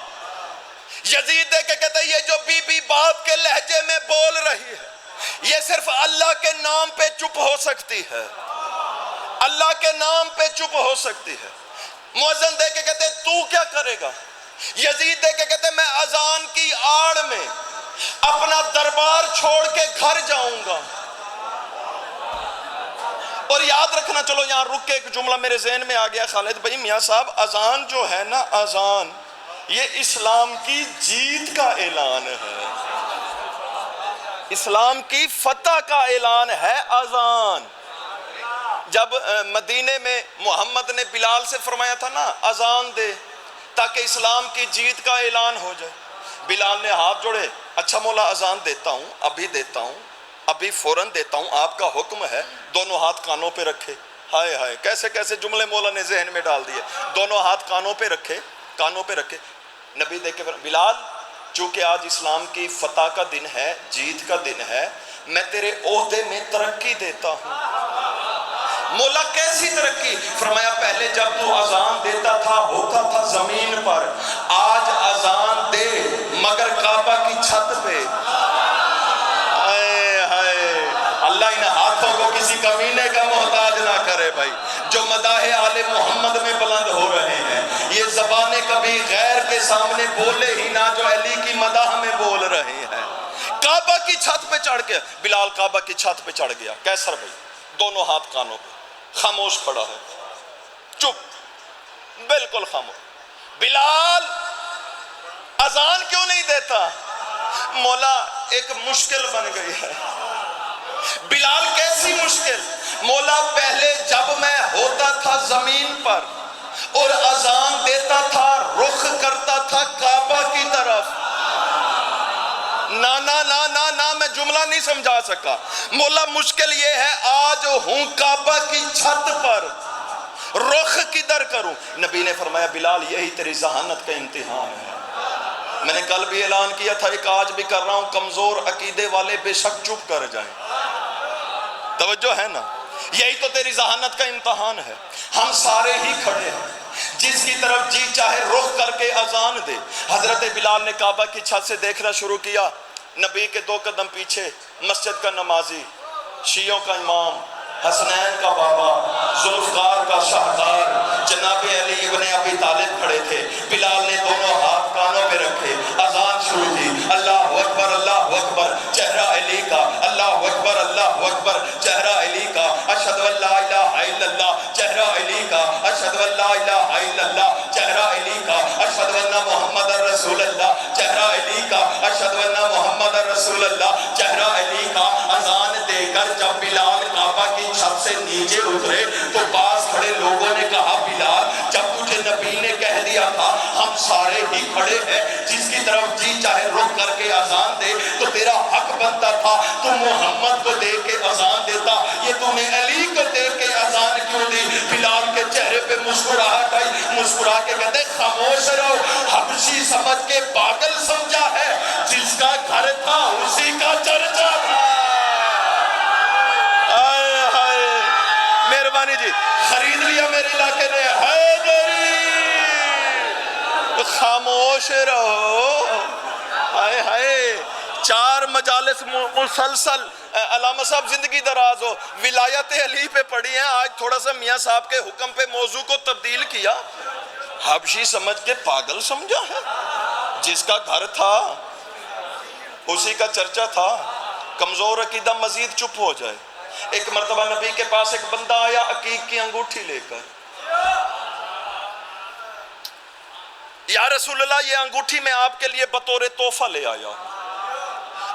یزید دے کے کہتے ہیں یہ جو بی بی باپ کے لہجے میں بول رہی ہے، یہ صرف اللہ کے نام پہ چپ ہو سکتی ہے، اللہ کے نام پہ چپ ہو سکتی ہے۔ مؤذن دے کے کہتے ہیں تو کیا کرے گا؟ یزید دے کے کہتے ہیں میں اذان کی آڑ میں اپنا دربار چھوڑ کے گھر جاؤں گا۔ اور یاد رکھنا، چلو یہاں رک کے ایک جملہ میرے ذہن میں آ گیا خالد بھائی، میاں صاحب اذان جو ہے نا، اذان یہ اسلام کی جیت کا اعلان ہے، اسلام کی فتح کا اعلان ہے اذان۔ جب مدینے میں محمد نے بلال سے فرمایا تھا نا اذان دے تاکہ اسلام کی جیت کا اعلان ہو جائے، بلال نے ہاتھ جوڑے، اچھا مولا اذان دیتا ہوں، ابھی دیتا ہوں، ابھی فوراً دیتا ہوں، آپ کا حکم ہے۔ دونوں ہاتھ کانوں پہ رکھے، ہائے ہائے کیسے کیسے جملے مولا نے ذہن میں ڈال دیے۔ دونوں ہاتھ کانوں پہ رکھے، کانوں پہ رکھے، نبی دیکھ کے بلال چونکہ آج اسلام کی فتح کا دن ہے، جیت کا دن ہے، میں تیرے عہدے میں ترقی دیتا ہوں۔ مولا کیسی ترقی؟ فرمایا پہلے جب تو اذان دیتا تھا ہوتا تھا زمین پر، آج اذان دے مگر کعبہ کی چھت پہ۔ اللہ ان ہاتھوں کو کسی کمینے کا محتاج نہ کرے بھائی، جو مداح آل محمد میں بلند ہو رہے ہیں، یہ زبانیں کبھی غیر کے سامنے بولے ہی نہ جو علی کی مداح میں بول رہے ہیں۔ کعبہ کی چھت پہ چڑھ کے بلال کعبہ کی چھت پہ چڑھ گیا، کیسر بھائی دونوں ہاتھ کانوں پہ، خاموش کھڑا ہے، چپ، بالکل خاموش۔ بلال اذان کیوں نہیں دیتا؟ مولا ایک مشکل بن گئی ہے۔ بلال کیسی مشکل؟ مولا پہلے جب میں ہوتا تھا زمین پر اور اذان دیتا تھا رخ کرتا تھا کعبہ کی طرف۔ نا میں جملہ نہیں سمجھا سکا۔ مولا مشکل یہ ہے آج ہوں کعبہ کی چھت پر، رخ کدھر کروں؟ نبی نے فرمایا بلال یہی تیری ذہانت کا امتحان ہے۔ میں نے کل بھی اعلان کیا تھا، ایک آج بھی کر رہا ہوں، کمزور عقیدے والے بے شک چپ کر جائیں۔ توجہ ہے نا، یہی تو تیری ذہانت کا امتحان ہے۔ ہم سارے ہی کھڑے ہیں، جس کی طرف جی چاہے رخ کر کے اذان دے۔ حضرت بلال نے کعبہ کی چھت سے دیکھنا شروع کیا، نبی کے 2 قدم پیچھے مسجد کا نمازی شیعوں کا امام، حسنین کا بابا، ذوالفقار کا شاہکار جناب علی ابن ابی طالب کھڑے تھے۔ بلال نے دونوں ہاتھ کانوں پہ رکھے، اذان شروع تھی، اللہ اکبر اللہ اکبر، چہرہ علی کا، اللہ اکبر اللہ اکبر، چہرہ علی کا، اشہد ان لا الہ الا اللہ، چہرہ علی کا، اشہد ان لا الہ الا اللہ، چہرہ علی کا، اشہد ان محمد رسول اللہ، چہرہ علی کا، اشہد ان محمد رسول اللہ، چہرہ علی کا۔ اذان دے کر جب بلال کعبہ کی چھت سے نیچے اترے تو پاس کھڑے لوگوں نے کہا بلال جب تجھے نبی نے کہہ دیا تھا ہم سارے ہی کھڑے ہیں، جس کی طرف جی چاہے رک کر کے اذان دے، تو تیرا حق بنتا تھا تو محمد کو دے کے اذان دیتا، یہ تو نے علی کو دے کے اذان کیوں دی؟ بلال کے چہرے پہ مسکراہٹ آئی، مسکرا کے کہتے خاموش رہو، حبشی سمجھ کے پاگل سمجھا ہے، جس کا گھر تھا اسی کا چرچا تھا۔ مہربانی جی، خرید لیا میرے علاقے نے، حیدری خاموش رہو۔ ہائے ہائے، 4 مجالس مسلسل، علامہ صاحب زندگی دراز ہو، ولایت علی پہ پڑھی ہیں، آج تھوڑا سا میاں صاحب کے حکم پہ موضوع کو تبدیل کیا، حبشی سمجھ کے پاگل سمجھا ہے، جس کا گھر تھا اسی کا چرچا تھا۔ کمزور عقیدہ مزید چپ ہو جائے۔ ایک مرتبہ نبی کے پاس ایک بندہ آیا عقیق کی انگوٹھی لے کر، یا رسول اللہ یہ انگوٹھی میں آپ کے لیے بطور تحفہ لے آیا ہوں۔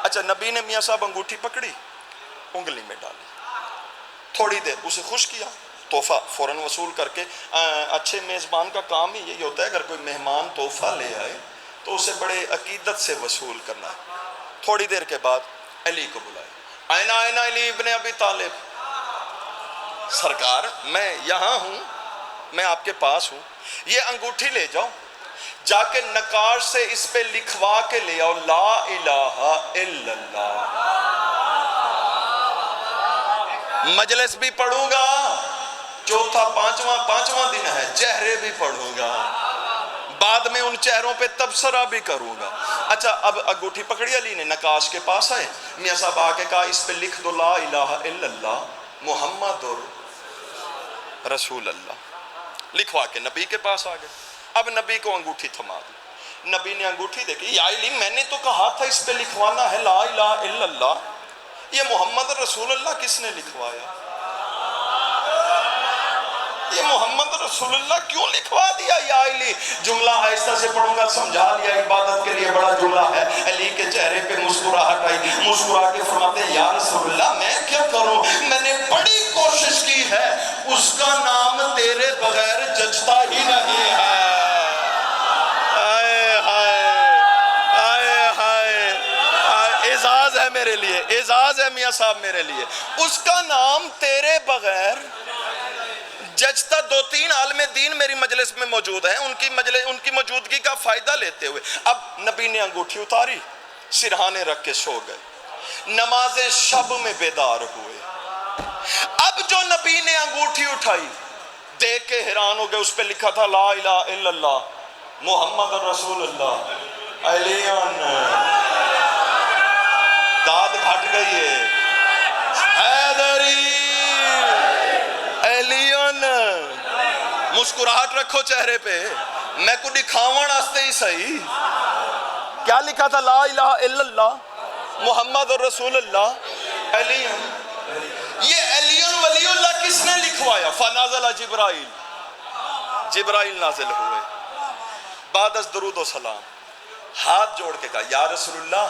اچھا، نبی نے میاں صاحب انگوٹھی پکڑی، انگلی میں ڈالی، تھوڑی دیر اسے خوش کیا، تحفہ فوراً وصول کر کے، اچھے میزبان کا کام ہی یہی ہوتا ہے، اگر کوئی مہمان تحفہ لے آئے تو اسے بڑے عقیدت سے وصول کرنا ہے۔ تھوڑی دیر کے بعد علی کو بلایا، آئینہ آئینہ علی ابن ابی طالب، سرکار میں یہاں ہوں، میں آپ کے پاس ہوں، یہ انگوٹھی لے جاؤ، جا کے نقاش سے اس پہ لکھوا کے لے آؤ لا الہ الا اللہ۔ مجلس بھی پڑھوں گا، چوتھا پانچواں دن ہے، چہرے بھی پڑھوں گا، بعد میں ان چہروں پہ تبصرہ بھی کروں گا۔ اچھا، اب انگوٹھی پکڑی، علی نے نقاش کے پاس آئے، میاں صاحب آ کے کہا اس پہ لکھ دو لا الہ الا اللہ محمد رسول اللہ، لکھوا کے نبی کے پاس آ گئے۔ اب نبی کو انگوٹھی تھما دی، نبی نے انگوٹھی دیکھی، یا علی میں نے تو کہا تھا اس پہ لکھوانا ہے لا الہ الا اللہ، یہ محمد رسول اللہ کس نے لکھوایا؟ یہ محمد رسول اللہ کیوں لکھوا دیا یا علی؟ جملہ آہستہ سے پڑھوں گا، سمجھا لیا، عبادت کے لیے بڑا جملہ ہے۔ علی کے چہرے پہ مسکراہٹ آئی، مسکرا کے فرماتے ہیں یا رسول اللہ میں کیا کروں، میں نے بڑی کوشش کی ہے، اس کا نام تیرے بغیر جچتا ہی نہیں ہے۔ اعزاز ہے میرے لیے، اعزاز ہے میاں صاحب میرے لیے، اس کا نام تیرے بغیر ججتا۔ 2-3 عالم دین میری مجلس میں موجود ہیں، ان کی موجودگی کا فائدہ لیتے ہوئے اب نبی نے انگوٹھی اتاری، سرہانے رکھ کے سو گئے، نماز شب میں بیدار ہوئے۔ اب جو نبی نے انگوٹھی اٹھائی دیکھ کے حیران ہو گئے، اس پہ لکھا تھا لا الہ الا اللہ محمد رسول اللہ، علیون داد گھٹ گئی ہے، حیدری علیون، مسکراہٹ رکھو چہرے پہ، میں کو دکھاون آستے ہی صحیح، کیا لکھا تھا لا الہ الا اللہ محمد رسول اللہ علیون۔ یہ علیون ولی اللہ کس نے لکھوایا؟ فنازل جبرائیل، جبرائیل نازل ہوئے، بعد از درود و سلام ہاتھ جوڑ کے کہا یا رسول اللہ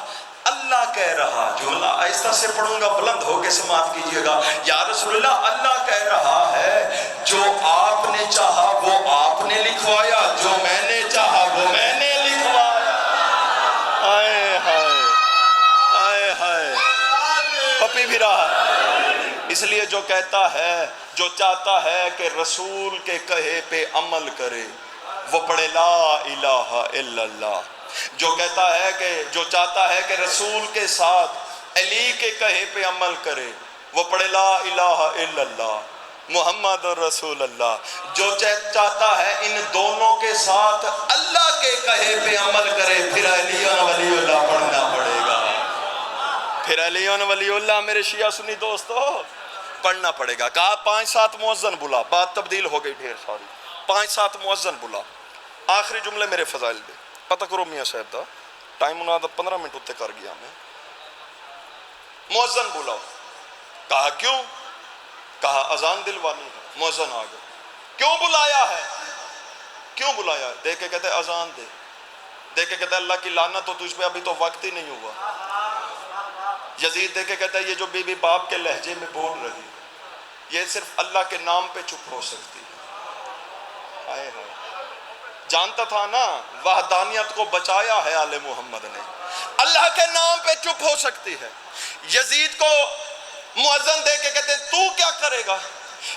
اللہ کہہ رہا، جملہ آہستہ سے پڑھوں گا، بلند ہو کے سماعت کیجئے گا، یا رسول اللہ اللہ کہہ رہا ہے جو آپ نے چاہا وہ آپ نے لکھوایا، جو میں نے چاہا وہ میں نے لکھوایا۔ آئے ہائے آئے ہائے، پپی بھی رہا۔ اس لیے جو کہتا ہے، جو چاہتا ہے کہ رسول کے کہے پہ عمل کرے وہ پڑھے لا الہ الا اللہ، جو کہتا ہے کہ جو چاہتا ہے کہ رسول کے ساتھ علی کے کہے پہ عمل کرے وہ پڑھے لا الہ الا اللہ محمد رسول اللہ، جو چاہتا ہے ان دونوں کے ساتھ اللہ کے کہے پہ عمل کرے پھر علی ولی اللہ پڑھنا پڑے گا، پھر علیون ولی اللہ میرے شیعہ سنی دوستو پڑھنا پڑے گا. کہا 5-7 مؤذن بلا، بات تبدیل ہو گئی ڈھیر ساری. 5-7 مؤذن بلا. آخری جملے میرے فضائل دے پتہ کرو میاں صاحب دا ٹائم انہاں دا 15 منٹ اتے کر گیا میں. مؤذن بلاؤ. کہا کیوں؟ کہا اذان دلوانی ہے. مؤذن آ گئے. کیوں بلایا ہے؟ کیوں بلایا ہے؟ دیکھ کے کہتے اذان دے. دیکھ کے کہتے اللہ کی لعنت تو تجھ پہ ابھی تو وقت ہی نہیں ہوا. یزید دیکھ کے کہتا ہے یہ جو بی بی باپ کے لہجے میں بول رہی یہ صرف اللہ کے نام پہ چپ ہو سکتی ہے. آئے ہائے جانتا تھا نا وحدانیت کو بچایا ہے آل محمد نے. اللہ کے نام پہ چپ ہو سکتی ہے. یزید کو مؤذن دے کے کہتے تو کیا کرے گا؟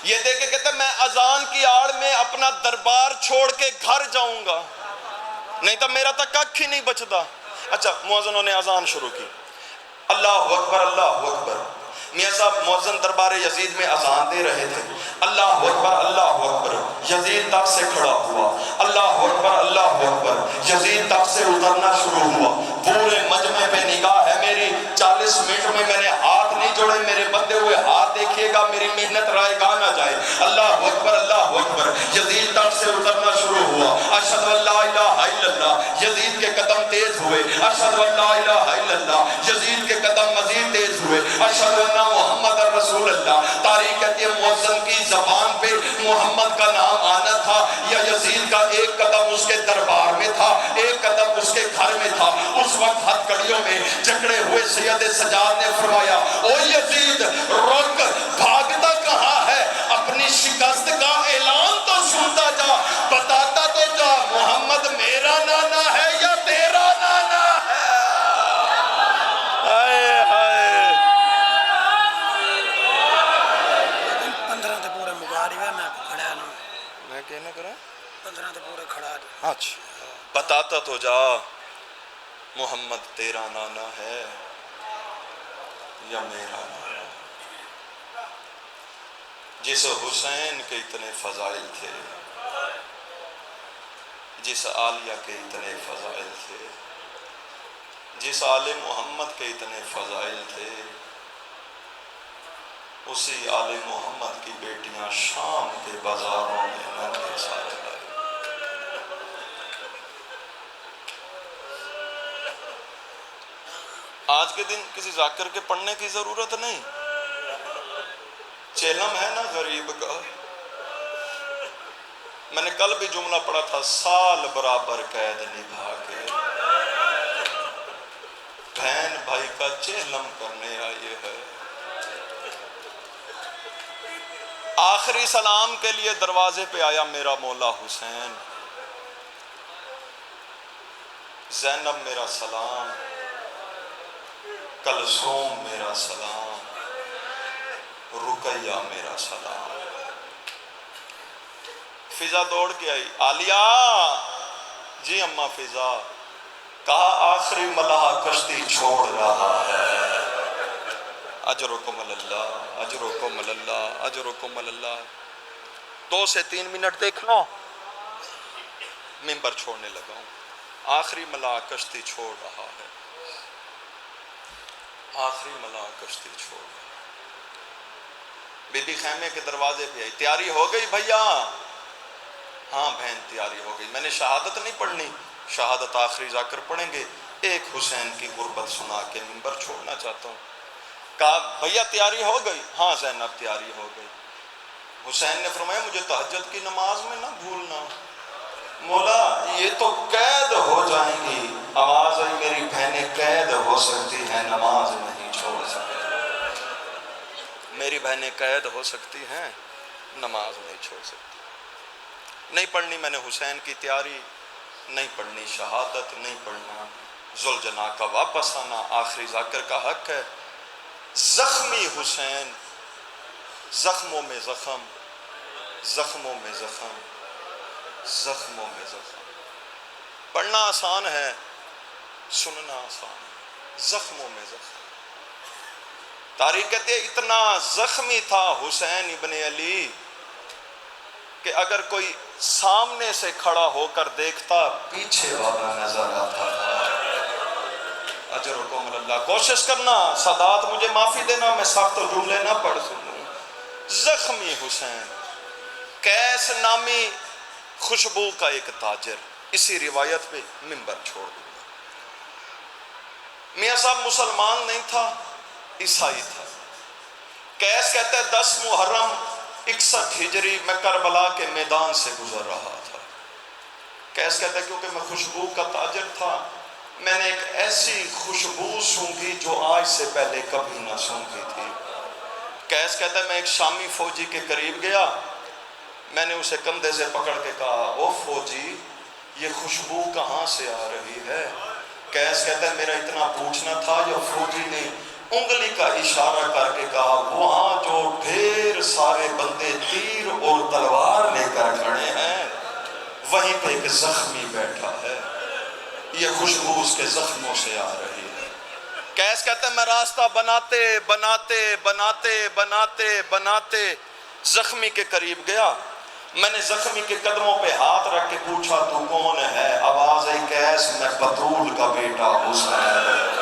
یہ دے کے کہتے میں اذان کی آڑ میں اپنا دربار چھوڑ کے گھر جاؤں گا نہیں تو میرا تک ککھ ہی نہیں بچتا. اچھا مؤذنوں نے اذان شروع کی. اللہ اکبر اللہ اکبر. میاں صاحب مؤذن دربار یزید میں اذان دے رہے تھے. اللہ اکبر اللہ اکبر. یزید تخت سے کھڑا ہوا. اللہ اکبر اللہ اکبر. یزید تخت سے اترنا شروع ہوا. پورے مجمع پہ نگاہ ہے میری. 40 منٹ میں میں نے ہاتھ نہیں جوڑے. میرے بندے ہوئے ہاتھ دیکھیے گا میری محنت رائے گاہ نہ جائے. اللہ اکبر اللہ اکبر. یزید تخت سے اترنا شروع ہوا. اشہد ان لا الہ الا اللہ. یزید کے قدم تیز ہوئے. اشہد ان لا الہ الا اللہ. یزید کے قدم مزید تیز ہوئے. اشہد ان محمد رسول اللہ. تاریخ کہتی ہے مؤذن کی زبان پہ محمد کا نام آنا تھا یا یزید کا ایک قدم اس کے دربار میں تھا ایک قدم اس کے گھر میں تھا. اس وقت ہتھ کڑیوں میں جکڑے ہوئے سید سجاد نے فرمایا او یزید رک بھاگتا کہاں ہے؟ اپنی شکست کا اعلان تو سنتا جا. بتاتا تو جا محمد میرا نانا ہے یا تیرا نانا ہے. آئے آئے 15 تے پورے مگاری ہے میں کھڑا نہیں. میں کہنا کرا 15 تے پورے کھڑا. اچھا بتاتا تو جا محمد تیرا نانا ہے یا میرا نانا. جس حسین کے اتنے فضائل تھے جس عالیہ کے اتنے فضائل تھے جس آل محمد کے اتنے فضائل تھے اسی آل محمد کی بیٹیاں شام کے بازاروں میں ننگے ساتھ لائے. آج کے دن کسی ذاکر کے پڑھنے کی ضرورت نہیں. چیلم ہے نا غریب کا. میں نے کل بھی جملہ پڑھا تھا سال برابر قید نبھا کے بہن بھائی کا چیلم کرنے آئے ہے. آخری سلام کے لیے دروازے پہ آیا میرا مولا حسین. زینب میرا سلام. کلثوم میرا سلام. رقیہ میرا سلام. فضا دوڑ کے آئی. عالیہ جی اماں فضا. کہا آخری ملح کشتی چھوڑ رہا ہے. اجرکم اللہ اجرکم اللہ اجرکم اللہ. 2 سے 3 منٹ دیکھنا ممبر چھوڑنے لگا ہوں. آخری ملح کشتی چھوڑ رہا ہے. آخری ملح کشتی چھوڑ رہا ہے. بی بی خیمے کے دروازے پہ آئی. تیاری ہو گئی بھیا؟ ہاں بہن تیاری ہو گئی. میں نے شہادت نہیں پڑھنی. شہادت آخری ذاکر پڑھیں گے. ایک حسین کی غربت سنا کے منبر چھوڑنا چاہتا ہوں. کہا بھیا تیاری ہو گئی؟ ہاں زینب تیاری ہو گئی. حسین نے فرمایا مجھے تہجد کی نماز میں نہ بھولنا. مولا یہ تو قید ہو جائیں گی. آواز آئی میری بہنیں قید ہو سکتی ہیں نماز نہیں چھوڑ سکتی. میری بہنیں قید ہو سکتی ہیں نماز نہیں چھوڑ سکتی. نہیں پڑھنی میں نے حسین کی تیاری نہیں پڑھنی. شہادت نہیں پڑھنا. ذوالجناح کا واپس آنا آخری ذاکر کا حق ہے. زخمی حسین زخموں میں زخم زخموں میں زخم زخموں میں زخم. پڑھنا آسان ہے سننا آسان ہے. زخموں میں زخم. تاریخ کہتے ہیں اتنا زخمی تھا حسین ابن علی کہ اگر کوئی سامنے سے کھڑا ہو کر دیکھتا پیچھے والا نظر آتا تھا. اجرکم اللہ. کوشش کرنا سادات مجھے معافی دینا میں سخت جملے نہ پڑھ سکوں. زخمی حسین کیس نامی خوشبو کا ایک تاجر, اسی روایت پہ منبر چھوڑ دوں. میاں صاحب مسلمان نہیں تھا, عیسائی تھا. کیس کہتے ہیں 10 محرم 61 ہجری میں کربلا کے میدان سے گزر رہا تھا. کیس کہتے ہیں کیونکہ میں خوشبو کا تاجر تھا, میں نے ایک ایسی خوشبو سونگھی جو آج سے پہلے کبھی نہ سونگھی تھی. کیس کہتا ہے میں ایک شامی فوجی کے قریب گیا, میں نے اسے کندھے سے پکڑ کے کہا او فوجی یہ خوشبو کہاں سے آ رہی ہے. کیس کہتا ہے میرا اتنا پوچھنا تھا, جو فوجی نے انگلی کا اشارہ کر کے کہا وہاں جو ڈھیر سارے بندے تیر اور تلوار لے کر کھڑے ہیں وہیں پہ ایک زخمی بیٹھا ہے, یہ خوشبو اس کے زخموں سے آ رہی ہے. کیس کہتا ہے میں راستہ بناتے بناتے بناتے بناتے بناتے زخمی کے قریب گیا. میں نے زخمی کے قدموں پہ ہاتھ رکھ کے پوچھا تو کون ہے. آواز آئی کیس میں بطول کا بیٹا حسین.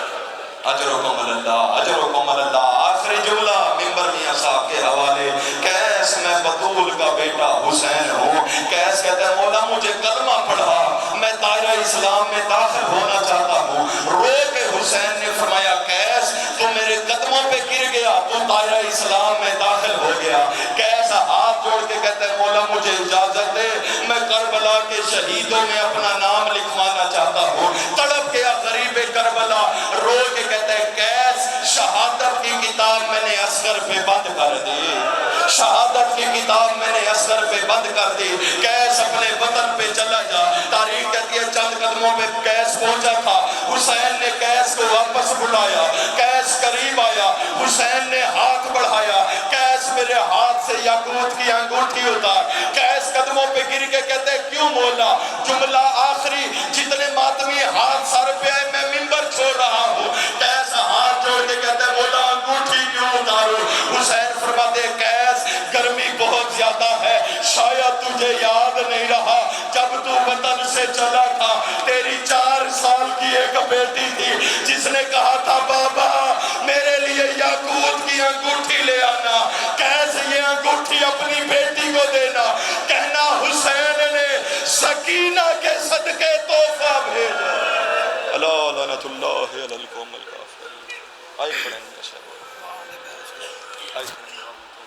اجرکم اللہ اجرکم اللہ. آخری جملہ منبر میاں صاحب کے حوالے, کیس میں بطول کا بیٹا حسین ہوں. کیس کہتا ہے مولا مجھے کلمہ پڑھا, میں دائرہ اسلام میں داخل ہونا چاہتا ہوں. رو کے حسین نے فرمایا کیس تو میرے قدموں پہ گر گیا, تو دائرہ اسلام میں داخل ہو گیا. کیس ہاتھ جوڑ کے کہتا ہے مولا مجھے اجازت دے, میں کربلا کے شہیدوں میں اپنا نام لکھوانا چاہتا ہوں. تڑپ گیا غریب کربلا, رو کے کہتا ہے کیس شہادت کی کتاب میں نے اصغر پہ بند کر دی, شہادت کی کتاب میں نے اصغر پہ بند کر دی. کیس اپنے وطن پہ چلا جا. تاریخ کہتی ہے چند قدموں پہ کیس پہنچا تھا, حسین نے کیس کو واپس بلایا. کیس قریب آیا, حسین نے ہاتھ بڑھایا, کیس میرے ہاتھ سے یاقوت کی انگوٹھی اتار. کیس قدموں پہ گر کے کہتے ہیں کیوں مولا, جملہ آخری جتنے ماتمی ہاتھ سر پہ آئے میں منبر چھوڑ رہا ہوں. کیس ہاتھ جوڑ کے کہتے ہیں مولا انگوٹھی کیوں اتارو. حسین فرماتے کیس گرمی بہت زیادہ ہے, شاید تجھے یاد نہیں رہا جب تو وطن سے چلا تھا تیری 4 سال کی ایک بیٹی تھی جس نے کہا تھا بابا میرے لیے یاقوت کی انگوٹھی لے آنا. کیسے یہ انگوٹھی اپنی بیٹی کو دینا, کہنا حسین نے سکینہ کے صدقے تحفہ بھیجا. اللہ لعنت اللہ علی القوم الکافرین. آئے پڑھیں گے.